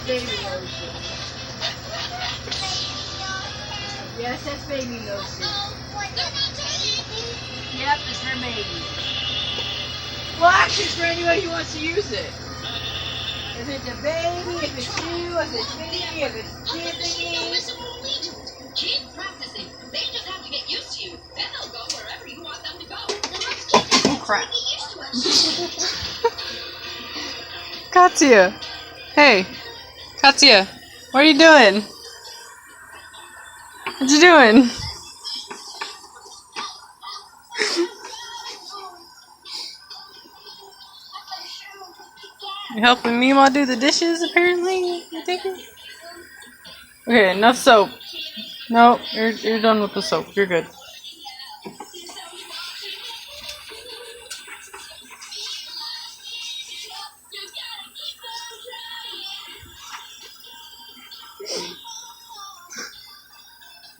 baby lotion. Yes, that's baby lotion. Yep, it's for baby. Well, actually, it's for anybody who wants to use it. If it's a baby, if it's you, if it's me, if it's Tiffany. Keep practicing. They just have to get used to you. Then they'll go wherever you want them to go. Oh crap. Katya. Hey. Katya. What are you doing? What you doing? You helping Mima do the dishes apparently? You thinking? Okay, enough soap. No, you're done with the soap. You're good.